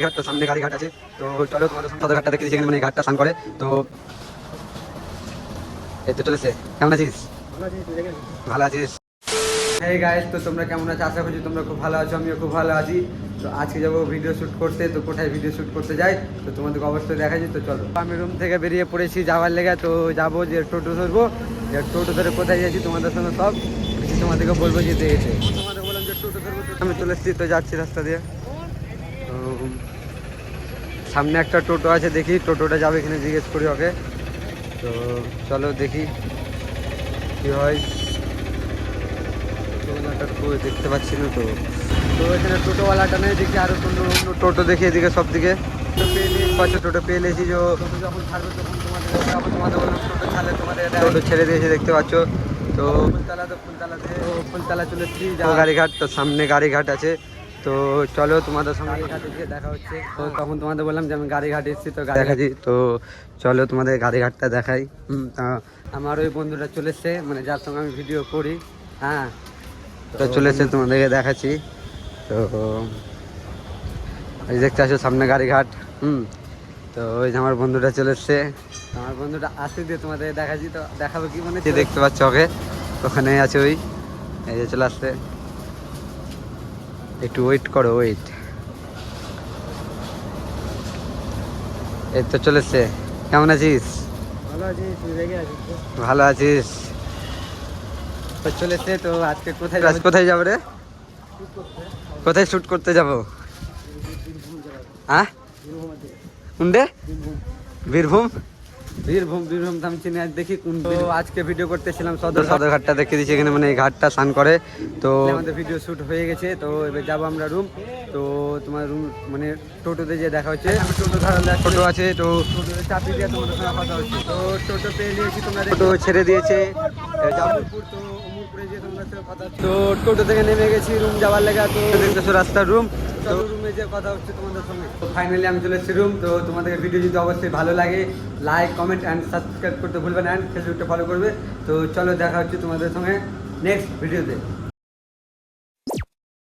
ঘাট তো সামনে গাড়ি ঘাট আছে, তো চলো তোমাদের সদর ঘাটটা দেখে সেখানে মানে ঘাটটা স্নান করে। তো এই তো চলেছে। কেমন আছিস? ভালো আছিস? এই গাইস, তো তোমরা কেমন আছো? আশা করছি তোমরা খুব ভালো আছো, আমিও খুব ভালো আছি। তো আজকে যাবো ভিডিও শ্যুট করতে। তো কোথায় ভিডিও শ্যুট করতে যাই তো তোমাদেরকে অবশ্যই দেখাচ্ছি। তো চলো, আমি রুম থেকে বেরিয়ে পড়েছি যাওয়ার লেগে। তো যাবো যে টোটো ধরবো, যে টোটো ধরে কোথায় যাচ্ছি তোমাদের সঙ্গে সব তোমাদেরকে বলবো যেতে এসে। তোমাদের বললাম যে টোটো ধরবো, আমি চলে এসেছি। তো যাচ্ছি রাস্তা দিয়ে। তো সামনে একটা টোটো আছে, দেখি টোটোটা যাবে এখানে, জিজ্ঞেস করি ওকে। তো চলো দেখি কি হয়। দেখতে পাচ্ছি না তো। তো এখানে টোটোওয়ালাটা নেই, দেখি আরো অন্য অন্য টোটো দেখি এদিকে সব দিকে। তো পেয়ে নিয়েছি, টোটো পেয়ে নিয়েছি। যে টোটো যখন ছাড়বে তখন তোমাদের বললাম টোটো ছাড়লে তোমাদের টোটো ছেড়ে দিয়েছে, দেখতে পাচ্ছ। তো ফুলতলা চলে এসেছি গাড়িঘাট। তো সামনে গাড়িঘাট আছে, তো চলো তোমাদের সঙ্গে গাড়িঘাটে গিয়ে দেখা হচ্ছে। তো তখন তোমাদের বললাম যে আমি গাড়িঘাটে এসেছি, তো দেখাচ্ছি। তো চলো তোমাদের গাড়িঘাটটা দেখাই। আমার ওই বন্ধুটা চলে এসছে, মানে যার সঙ্গে আমি ভিডিও করি। হ্যাঁ, তো চলে এসছে, তোমাদেরকে দেখাচ্ছি। তো এই দেখতে আসো সামনে গাড়িঘাট। তো ওই যে আমার বন্ধুটা চলে এসছে, আমার বন্ধুটা আসতে দিয়ে তোমাদের দেখাচ্ছি। তো দেখাবো কি মানে যে দেখতে পাচ্ছ ওকে, ওখানে আছে ওই, এই যে চলে আসছে। একটু ওয়েট করো, ওয়েট। এই তো চলে এসছে। কেমন আছিস? ভালো আছিস? ভালো আছিস? তো চলে এসছে। তো আজকে কোথায় যাবো রে? কোথায় শ্যুট করতে যাবো? হ্যাঁ, কোনটে? বীরভূম। বীরভূম তো আমি চিনি, দেখি কোন। তো আজকে ভিডিও করতেছিলাম সদরঘাটটা দেখে দিচ্ছি এখানে, মানে এই ঘাটটা স্নান করে। তো আমাদের ভিডিও শ্যুট হয়ে গেছে। তো এবার যাবো আমরা রুম। তো তোমার রুম মানে টোটোতে যে দেখা হচ্ছে, আমি টোটো ধরালে টোটো আছে, তো টোটোতে চাপিয়ে দিয়ে তোমাদের সঙ্গে কথা হচ্ছে। তো টোটো পেয়ে নিয়েছি, তোমরা টোটো ছেড়ে দিয়েছে জামুরপুর। তো অমরপুরে যে তোমরা সঙ্গে কথা হচ্ছে। তো টোটো থেকে নেমে গেছি রুম যাওয়ার লেগে। তো দেখতেছো রাস্তার রুম। তো রুমে যে কথা হচ্ছে তোমাদের সঙ্গে। তো ফাইনালি আমি চলে এসেছি রুম। তো তোমাদের ভিডিও যদি অবশ্যই ভালো লাগে, লাইক, কমেন্ট অ্যান্ড সাবস্ক্রাইব করতে ভুলবেন, অ্যান্ড ফেসবুকটা ফলো করবে। তো চলো দেখা হচ্ছে তোমাদের সঙ্গে নেক্সট ভিডিওতে।